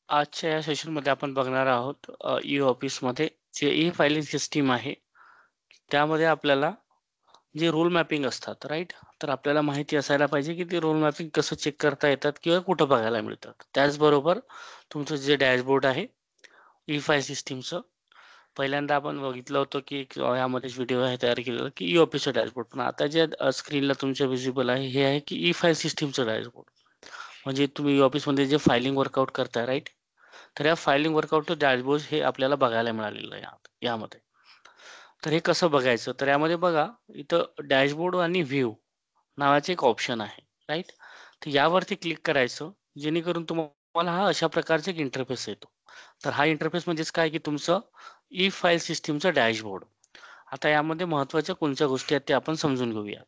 आजच्या या सेशनमध्ये आपण बघणार आहोत ई-ऑफिसमध्ये जे ई-फायलिंग सिस्टम आहे, त्यामध्ये आपल्याला जे रोल मॅपिंग असतात, राइट? तर आपल्याला माहिती असायला पाहिजे, की ते रोल मॅपिंग कसं चेक करता येतात किंवा कुठं बघायला मिळतात. त्याचबरोबर तुमचं जे डॅशबोर्ड आहे ई-फाईल सिस्टमचं, पहिल्यांदा आपण बघितलं होतं, की यामध्येच व्हिडिओ आहे तयार केलेला, की ई-ऑफिसचं डॅशबोर्ड. पण आता जे स्क्रीनला तुमच्या व्हिजिबल आहे, हे आहे की ई-फाईल सिस्टमचं डॅशबोर्ड. म्हणजे तुम्ही ई-ऑफिसमध्ये जे फायलिंग वर्कआउट करताय, राइट? तर या फायलिंग वर्कआउट डॅशबोर्ड हे आपल्याला बघायला मिळालेलं आहे यामध्ये. तर हे कसं बघायचं? तर यामध्ये बघा इथं डॅशबोर्ड आणि व्ह्यू नावाचे एक ऑप्शन आहे, राइट? तर यावरती क्लिक करायचं जेणेकरून तुम्हाला हा अशा प्रकारचा एक इंटरफेस येतो. तर हा इंटरफेस म्हणजेच काय की तुमचं ई फाईल सिस्टमचं डॅशबोर्ड. आता यामध्ये महत्त्वाच्या कोणत्या गोष्टी आहेत ते आपण समजून घेऊया.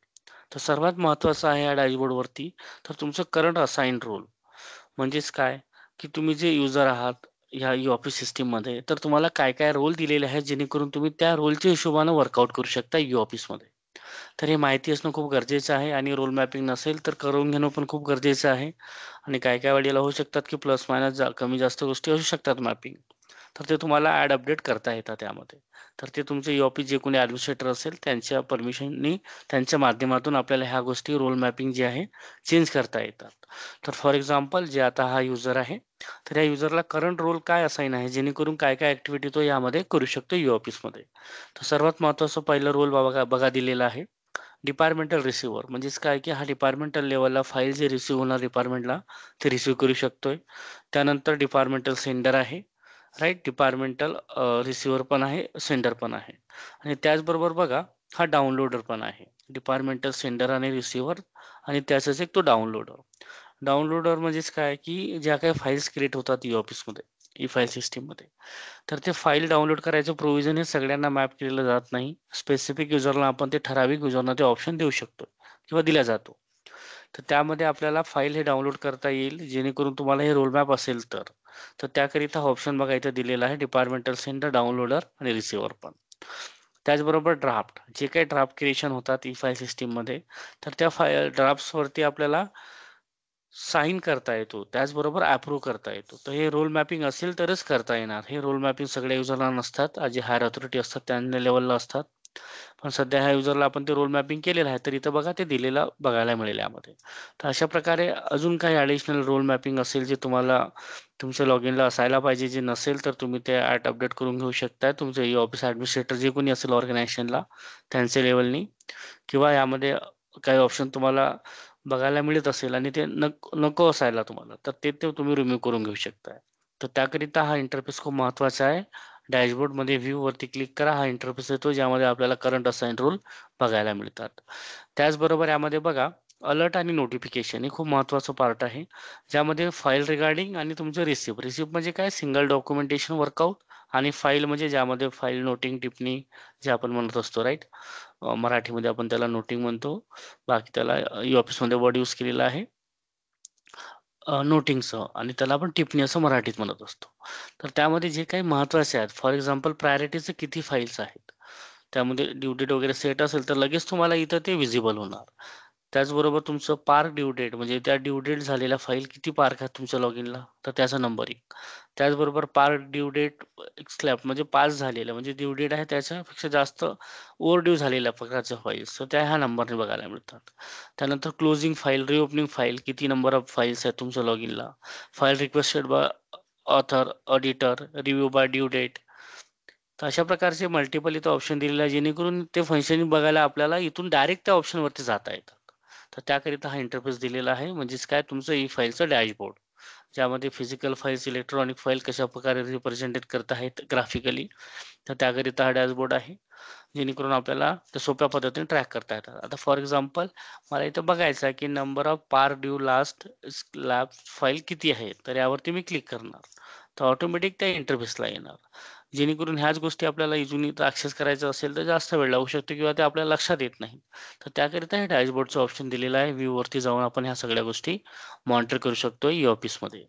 तर सर्वात महत्त्वाचं आहे या डॅशबोर्डवरती तर तुमचं करंट असाइन रोल. म्हणजेच काय, की तुम्ही जे युजर आहात ह्या ई-ऑफिस सिस्टममध्ये, तर तुम्हाला काय-काय रोल दिलेले आहेत, जेणेकरून तुम्ही त्या रोलच्या हिशोबाने वर्कआउट करू शकता ई-ऑफिसमध्ये. तर हे माहिती असणं खूप गरजेचं आहे आणि रोल मॅपिंग नसेल, तर करून घेणं पण खूप गरजेचं आहे. आणि काही-काही वेळेला होऊ शकतात, की प्लस मायनस कमी जास्त गोष्टी असू शकतात मॅपिंग. तर ते तुम्हाला ॲड अपडेट करता येतात त्यामध्ये. तर ते तुमचे ई-ऑफिस जे कोणी ॲडमिनिस्ट्रेटर असेल, त्यांच्या परमिशननी, त्यांच्या माध्यमातून आपल्याला ह्या गोष्टी रोल मॅपिंग जी आहे, चेंज करता येतात. तर फॉर एक्झाम्पल जे आता हा युजर आहे, तर या युजरला करंट रोल काय असाइन आहे, जेणेकरून काय-काय ॲक्टिव्हिटी तो यामध्ये करू शकतो ई-ऑफिसमध्ये. तर सर्वात महत्त्वाचं पहिलं रोल बघा बघा दिलेला आहे, डिपार्टमेंटल रिसीव्हर. म्हणजेच काय, की हा डिपार्टमेंटल लेव्हलला फाईल जे रिसीव्ह होणार डिपार्टमेंटला, ते रिसीव्ह करू शकतोय. त्यानंतर डिपार्टमेंटल सेंडर आहे, राइट? डिपार्टमेंटल रिसीव्हर पण आहे, सेंडर पण आहे. आणि त्याचबरोबर बघा, हा डाउनलोडर पण आहे. डिपार्टमेंटल सेंडर आणि रिसीव्हर आणि त्याचाच एक तो डाउनलोडर. डाउनलोडर म्हणजेच काय, की ज्या काही फाइल्स क्रिएट होतात ई-ऑफिसमध्ये, ई-फाईल सिस्टममध्ये, तर ते फाईल डाउनलोड करायचं प्रोव्हिजन हे सगळ्यांना मॅप केलेलं जात नाही. स्पेसिफिक युजरला आपण ते ठराविक युजरना ते ऑप्शन देऊ शकतो किंवा दिला जातो. तर त्यामध्ये आपल्याला फाईल हे डाउनलोड करता येईल, जेणेकरून तुम्हाला हे रोल मॅप असेल तर. तर त्याकरिता हा ऑप्शन बघा इथं दिलेला आहे डिपार्टमेंटल सेंडर, डाउनलोडर आणि रिसीव्हर पण. त्याचबरोबर ड्राफ्ट, जे काही ड्राफ्ट क्रिएशन होतात ई-फाईल सिस्टममध्ये, तर त्या ड्राफ्ट्सवरती आपल्याला साइन करता येतो. त्याचबरोबर अप्रूव्ह करता येतो. तर हे रोल मॅपिंग असेल तरच करता येणार. हे रोल मॅपिंग सगळ्या युजरला नसतात. जे हायर अथॉरिटी असतात त्यांच्या लेव्हलला असतात. पण सध्या ह्या युजरला आपण ते रोल मॅपिंग केलेलं आहे. तर इथं बघा ते दिलेलं बघायला मिळेल यामध्ये. तर अशा प्रकारे अजून काही ॲडिशनल रोल मॅपिंग असेल जे तुम्हाला तुमच्या लॉगिनला असायला पाहिजे. जे नसेल तर तुम्ही ते अपडेट करून घेऊ शकता. तुमचे ई-ऑफिस ॲडमिनिस्ट्रेटर जे कोणी असेल ऑर्गनायझेशनला त्यांच्या लेव्हलनी किंवा यामध्ये काही ऑप्शन तुम्हाला बघायला मिळत असेल आणि ते नको असायला तुम्हाला, तर ते ते तुम्ही रिमूव्ह करून घेऊ शकता. तर त्याकरिता हा इंटरफेस खूप महत्त्वाचा आहे. डॅशबोर्डमध्ये व्ह्यूवरती क्लिक करा. हा इंटरफेस येतो ज्यामध्ये आपल्याला करंट असाइन रूल बघायला मिळतात. त्याचबरोबर यामध्ये बघा अलर्ट आणि नोटिफिकेशन हे खूप महत्त्वाचं पार्ट आहे. ज्यामध्ये फाईल रिगार्डिंग आणि तुमचं रिसिप्ट. रिसिप्ट म्हणजे काय सिंगल डॉक्युमेंटेशन वर्कआउट आणि फाईल म्हणजे ज्यामध्ये फाईल नोटिंग, टिप्पणी जे आपण म्हणत असतो राइट? मराठीमध्ये आपण त्याला नोटिंग म्हणतो. बाकी त्याला ई-ऑफिसमध्ये वर्ड यूज केलेला आहे नोटिंगसह आणि त्याला आपण टिप्पणी असं मराठीत म्हणत असतो. तर त्यामध्ये जे काही महत्त्वाचे आहेत, फॉर एक्झाम्पल प्रायोरिटीचे किती फाईल्स आहेत. त्यामध्ये ड्यू डेट वगैरे सेट असेल तर लगेच तुम्हाला इथं ते व्हिजिबल होणार. त्याचबरोबर तुमचं पार्क ड्यू डेट म्हणजे त्या ड्यू डेट झालेल्या फाईल किती पार्क आहेत तुमच्या लॉगिनला, तर त्याचा नंबर येईल. त्याचबरोबर पार्क ड्यू डेट स्लॅब म्हणजे पास झालेलं म्हणजे ड्यू डेट आहे त्याच्यापेक्षा जास्त ओव्हर ड्यू झालेल्या प्रकारच्या फाईल्स, तर त्या ह्या नंबरने बघायला मिळतात. त्यानंतर क्लोजिंग फाईल, रिओपनिंग फाईल किती नंबर ऑफ फाईल्स आहेत तुमच्या लॉगिनला. File requested by author, auditor, review by due date. तर अशा प्रकारचे मल्टिपल इथं ऑप्शन दिलेले आहे जेणेकरून ते फंक्शन बघायला आपल्याला इथून डायरेक्ट त्या ऑप्शनवरती जाता येतात. तर त्याकरिता हा इंटरफेस दिलेला आहे म्हणजेच काय तुमचं ई फाईलचं डॅशबोर्ड. ज्यामध्ये फिजिकल फाईल्स, इलेक्ट्रॉनिक फाईल कशाप्रकारे रिप्रेझेंटेड करत आहेत ग्राफिकली. तर त्याकरिता हा डॅशबोर्ड आहे. जेणेकरून आपल्याला ते सोप्या पद्धतीने ट्रॅक करता येतात. आता फॉर एक्झाम्पल मला इथं बघायचं आहे की नंबर ऑफ पार ड्यू लास्ट स्लॅब फाईल किती आहे. तर यावरती मी क्लिक करणार. तर ऑटोमॅटिक त्या इंटरफेसला येणार. जेणेकरून ह्याच गोष्टी आपल्याला इथून इथं ॲक्सेस करायचं असेल तर जास्त वेळ लागू शकतो किंवा ते आपल्याला लक्षात येत नाही. तर त्याकरिता हे डॅशबोर्डचं ऑप्शन दिलेलं आहे. व्ह्यूवरती जाऊन आपण ह्या सगळ्या गोष्टी मॉनिटर करू शकतो ई-ऑफिसमध्ये.